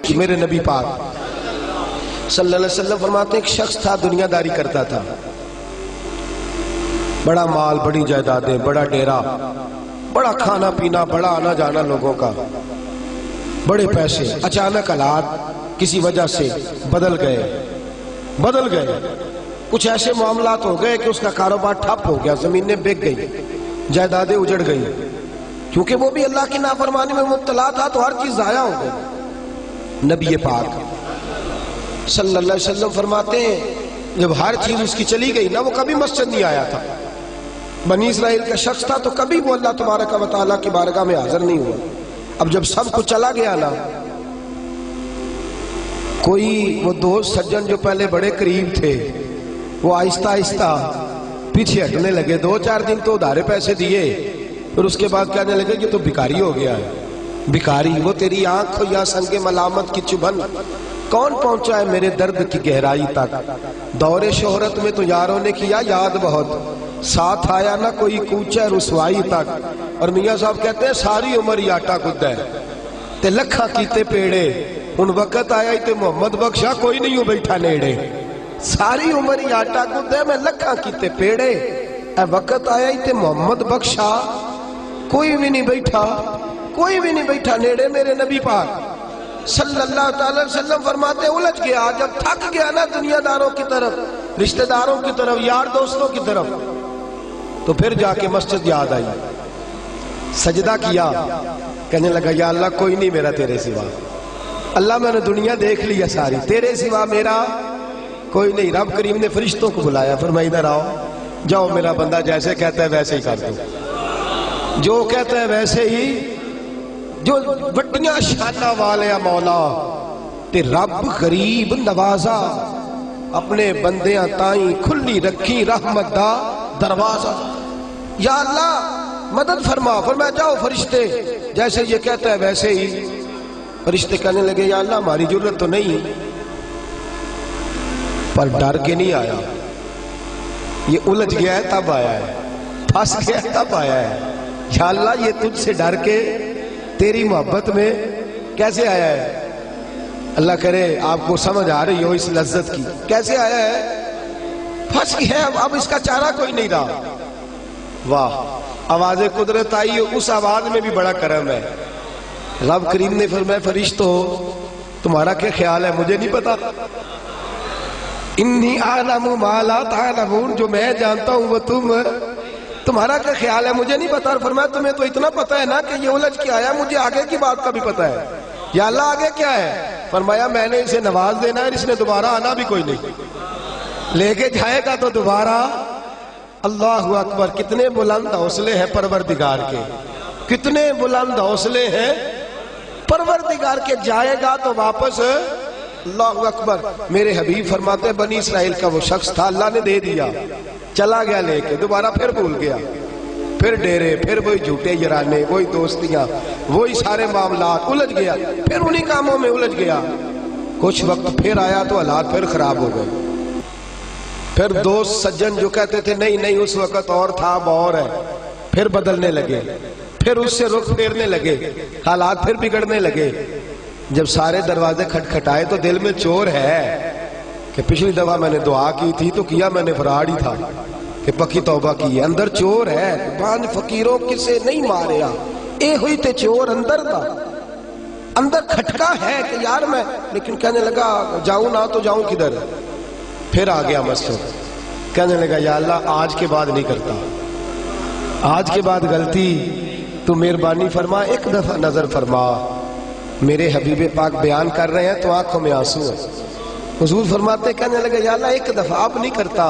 دیکھی میرے نبی پاک صلی اللہ علیہ وسلم فرماتے ہیں ایک شخص تھا دنیا داری کرتا تھا، بڑا مال، بڑی جائیدادیں، بڑا ڈیرا، بڑا کھانا پینا، بڑا آنا جانا لوگوں کا، بڑے پیسے۔ اچانک حالات کسی وجہ سے بدل گئے، کچھ ایسے معاملات ہو گئے کہ اس کا کاروبار ٹھپ ہو گیا، زمینیں بک گئی، جائیدادیں اجڑ گئی، کیونکہ وہ بھی اللہ کی نافرمانی میں مبتلا تھا تو ہر چیز ضائع ہو گئی۔ نبی پاک صلی اللہ علیہ وسلم فرماتے ہیں جب ہر چیز اس کی چلی گئی نا، وہ کبھی مسجد نہیں آیا تھا، بنی اسرائیل کا شخص تھا تو کبھی وہ اللہ تبارک و تعالیٰ کی بارگاہ میں حاضر نہیں ہوا۔ اب جب سب کچھ چلا گیا نا، کوئی وہ دوست سجن جو پہلے بڑے قریب تھے وہ آہستہ آہستہ پیچھے ہٹنے لگے، 2-4 دن تو ادھارے پیسے دیے، پھر اس کے بعد کہنے لگے کہ تو بھکاری ہو گیا ہے۔ بھکاری، وہ تیری آنکھ یا سنگ ملامت کی چبھن کون پہنچا ہے میرے درد کی گہرائی تک؟ دور شہرت میں تو یاروں نے کیا یاد بہت، ساتھ آیا نہ کوئی کوچہ رسوائی تک۔ اور میاں صاحب کہتے ہیں ساری عمر ہی آٹا گدہ ہے تے لکھاں کیتے پیڑے، ان وقت آیا ہی تے محمد بخشا کوئی نہیں ہو بیٹھا نیڑے۔ ساری عمر ہی آٹا گدہ میں لکھاں کیتے پیڑے، اے وقت آیا ہی تے محمد بخشا کوئی بھی نہیں بیٹھا نیڑے۔ میرے نبی پاک صلی اللہ تعالی وسلم فرماتے الجھ گیا، جب تھک گیا نا دنیا داروں کی طرف، رشتہ داروں کی طرف، یار دوستوں کی طرف، تو پھر جا کے مسجد یاد آئی، سجدہ کیا، کہنے لگا یا اللہ کوئی نہیں میرا تیرے سوا، اللہ میں نے دنیا دیکھ لیا ساری، تیرے سوا میرا کوئی نہیں۔ رب کریم نے فرشتوں کو بلایا، فرمایا ادھر آؤ، جاؤ میرا بندہ جیسے کہتا ہے ویسے ہی کر دو، جو کہتا ہے ویسے ہی، جو وڈیاں شانہ والے مولا تے رب غریب نوازا، اپنے بندیاں تائیں کھلی رکھی رحمت دا دروازہ، یا اللہ مدد فرما۔ فرمایا جاؤ فرشتے جیسے یہ کہتا ہے ویسے ہی۔ فرشتے کہنے لگے یا اللہ ہماری ضرورت تو نہیں، پر ڈر کے نہیں آیا، یہ الجھ گیا ہے تب آیا ہے، پھنس گیا ہے تب آیا ہے۔ یا اللہ یہ تجھ سے ڈر کے تیری محبت میں کیسے آیا ہے؟ اللہ کرے آپ کو سمجھ آ رہی ہو اس لذت کی، کیسے آیا ہے؟ پھنس گیا ہے، اب اس کا چارہ کوئی نہیں رہا۔ واہ، آواز قدرت آئی، اس آواز میں بھی بڑا کرم ہے۔ رب کریم نے فرمایا فرشتو تمہارا کیا خیال ہے؟ مجھے نہیں پتا، انی اعلم ما لا تعلمون، جو میں جانتا ہوں وہ تمہارا کیا خیال ہے؟ مجھے نہیں پتا۔ اور فرمایا تمہیں تو اتنا پتا ہے نا کہ یہ الجھ کے آیا، مجھے آگے کی بات کا بھی پتا ہے، یا اللہ آگے کیا ہے؟ فرمایا میں نے اسے نواز دینا ہے، اس نے دوبارہ آنا بھی کوئی نہیں، لے کے جائے گا تو دوبارہ۔ اللہ اکبر، کتنے بلند حوصلے ہیں پروردگار کے، کتنے بلند حوصلے ہیں پروردگار کے، جائے گا تو واپس۔ اللہ اکبر، میرے حبیب فرماتے ہیں بنی اسرائیل کا وہ شخص تھا، اللہ نے دے دیا، چلا گیا لے کے، دوبارہ پھر بھول گیا، پھر ڈیرے، پھر وہی جھوٹے یارانے، وہی دوستیاں، وہی سارے معاملات، الجھ گیا، پھر انہی کاموں میں الجھ گیا۔ کچھ وقت پھر آیا تو حالات پھر خراب ہو گئے، پھر دوست سجن جو کہتے تھے نہیں اس وقت اور تھا اب اور ہے، پھر بدلنے لگے، پھر اس سے رخ پھیرنے لگے، حالات پھر بگڑنے لگے۔ جب سارے دروازے کھٹکھٹائے تو دل میں چور ہے کہ پچھلی دفعہ میں نے دعا کی تھی تو کیا میں نے فراڈ ہی تھا کہ پکی توبہ کی ہے، اندر چور ہے، پانچ فقیروں کسے نہیں ماریا، اے ہوئی تے چور اندر تھا، اندر کھٹکا ہے کہ یار میں، لیکن کہنے لگا جاؤں نہ تو جاؤں کدھر۔ پھر آ گیا مسجد، کہنے لگا یا اللہ آج کے بعد نہیں کرتا، آج کے بعد غلطی تو مہربانی فرما، ایک دفعہ نظر فرما۔ میرے حبیب پاک بیان کر رہے ہیں تو آنکھوں میں آنسو ہے۔ حضور فرماتے کہنے لگے یا اللہ ایک دفعہ اب نہیں کرتا۔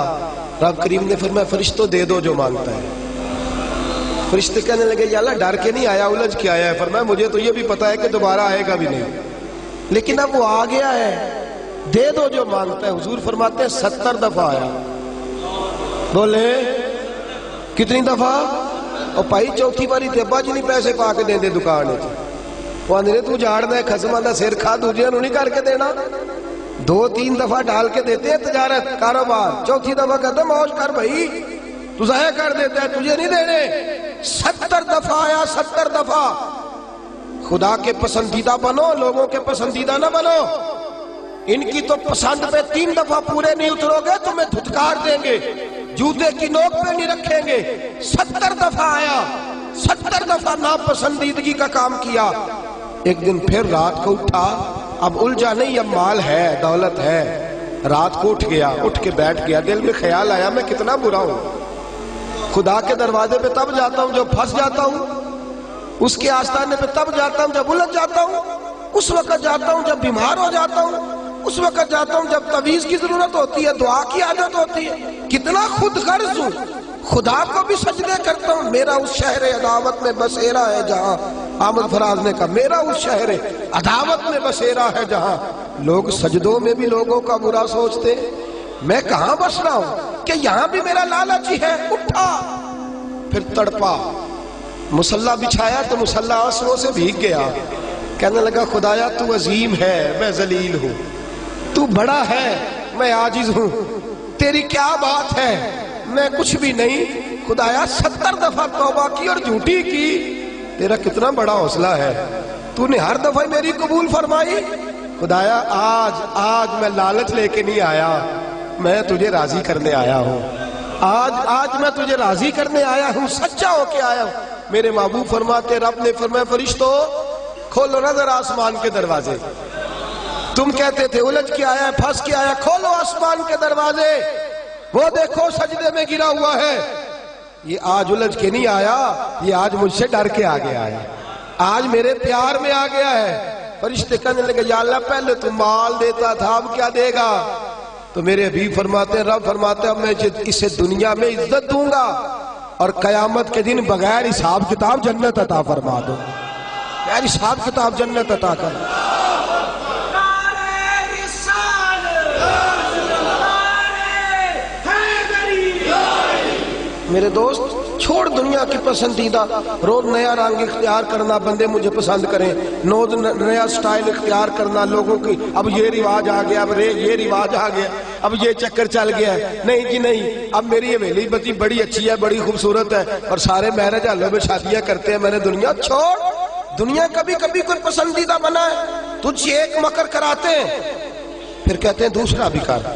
رب کریم نے فرمایا فرشتوں دے دو جو مانگتا ہے۔ فرشتے کہنے لگے یا اللہ ڈر کے نہیں آیا، الجھ کے آیا ہے۔ فرمایا مجھے تو یہ بھی پتا ہے کہ دوبارہ آئے گا بھی نہیں، لیکن اب وہ آ گیا ہے، دے دو جو مانگتا ہے۔ حضور فرماتے ہیں 70 دفعہ آیا۔ بولے کتنی دفعہ؟ اور پائی چوتھی باری تے ابا جی نہیں پیسے پا کے دے دے دکان ہے، وہ اندرے تو جاڑ دے خسمہ دا سر کھا دوجے انہوں نہیں کر کے دینا۔ 2-3 دفعہ ڈال کے دیتے ہیں تجارت کاروبار، چوتھی دفعہ کہتا موج کر بھائی تو ضائع کر دیتا ہے، تجھے نہیں دینے۔ 70 دفعہ آیا، 70 دفعہ خدا کے پسندیدہ بنو، لوگوں کے پسندیدہ نہ بنو۔ ان کی تو پسند پہ 3 دفعہ پورے نہیں اترو گے تمہیں دھتکار دیں گے، جوتے کی نوک پہ نہیں رکھیں گے۔ 70 دفعہ آیا، 70 دفعہ ناپسندیدگی کا کام کیا۔ ایک دن پھر رات کو اٹھا، اب الجھا نہیں، اب مال ہے، دولت ہے۔ رات کو اٹھ گیا، اٹھ کے بیٹھ گیا، دل میں خیال آیا میں کتنا برا ہوں، خدا کے دروازے پہ تب جاتا ہوں جب پھنس جاتا ہوں، اس کے آستانے پہ تب جاتا ہوں جب الجھ جاتا ہوں، اس وقت جاتا ہوں جب بیمار ہو جاتا ہوں، اس وقت جاتا ہوں جب تعویذ کی ضرورت ہوتی ہے، دعا کی عادت ہوتی ہے۔ کتنا خود غرض ہوں، خدا کو بھی سجدے کرتا ہوں۔ میرا اس شہر عداوت میں بسیرا ہے جہاں، احمد فراز نے کہا میرا اس شہر عداوت میں بسیرا ہے جہاں، لوگ سجدوں میں بھی لوگوں کا برا سوچتے، میں کہاں بس رہا ہوں کہ یہاں بھی میرا لالچ ہی ہے۔ اٹھا، پھر تڑپا، مصلی بچھایا تو مصلی آنسوؤں سے بھیگ گیا، کہنے لگا خدایا تو عظیم ہے، میں ذلیل ہوں، تو بڑا ہے، میں عاجز ہوں، تیری کیا بات ہے، میں کچھ بھی نہیں۔ خدایا 70 دفعہ توبہ کی اور جھوٹی کی، تیرا کتنا بڑا حوصلہ ہے، تو نے ہر دفعہ میری قبول فرمائی۔ خدایا آج میں لالچ لے کے نہیں آیا، میں تجھے راضی کرنے آیا ہوں، آج میں تجھے راضی کرنے آیا ہوں، سچا ہو کے آیا ہوں۔ میرے محبوب فرماتے، رب نے فرمایا فرشتوں کھولو نظر آسمان کے دروازے۔ تم کہتے تھے الجھ کے آیا ہے، پھنس کے آیا، کھولو آسمان کے دروازے، وہ دیکھو سجدے میں گرا ہوا ہے۔ یہ آج الجھ کے نہیں آیا، یہ آج مجھ سے ڈر کے آ گیا ہے، آج میرے پیار میں آ گیا ہے۔ فرشتے کہنے لگے یا اللہ پہلے تو مال دیتا تھا، اب کیا دے گا؟ تو میرے حبیب فرماتے ہیں، رب فرماتے ہیں اب میں اسے دنیا میں عزت دوں گا اور قیامت کے دن بغیر حساب کتاب جنت عطا فرما دوں، بغیر حساب کتاب جنت عطا کر۔ میرے دوست چھوڑ دنیا کی پسندیدہ، روز نیا رنگ اختیار کرنا، بندے مجھے پسند کریں، روز نیا سٹائل اختیار کرنا، لوگوں کی اب یہ رواج آ گیا، اب یہ رواج آ گیا، اب یہ چکر چل گیا ہے، نہیں جی نہیں، اب میری حویلی بتی بڑی اچھی ہے، بڑی خوبصورت ہے اور سارے میرج ہالوں میں شادیاں کرتے ہیں، میں نے دنیا چھوڑ۔ دنیا کبھی کبھی کوئی پسندیدہ بنا ہے، تجھ ایک مکر کراتے ہیں، پھر کہتے ہیں دوسرا بھی کر،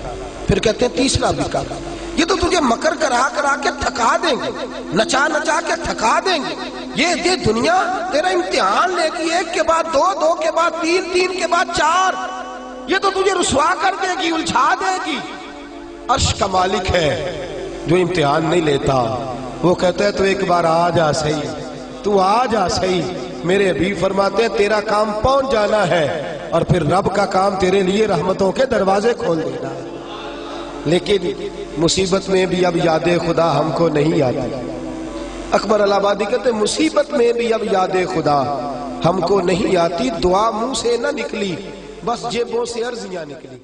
پھر کہتے ہیں تیسرا بھی کر۔ یہ تو تجھے مکر کرا کے تھکا دیں گے، نچا کے تھکا دیں گے۔ یہ دنیا تیرا امتحان لے گی، 1 کے بعد 2، 2 کے بعد 3، 3 کے بعد 4۔ یہ تو تجھے رسوا کر دے گی، الجھا دے گی۔ عرش کا مالک ہے جو امتحان نہیں لیتا، وہ کہتا ہے تو ایک بار آ جا صحیح، تو آ جا صحیح۔ میرے حبیب فرماتے ہیں تیرا کام پہنچ جانا ہے اور پھر رب کا کام تیرے لیے رحمتوں کے دروازے کھول دینا ہے۔ لیکن مصیبت میں بھی اب یاد خدا ہم کو نہیں آتی۔ اکبر الہٰبادی کہتے ہیں مصیبت میں بھی اب یاد خدا ہم کو نہیں آتی، دعا منہ سے نہ نکلی، بس جیبوں سے عرضیاں نکلی۔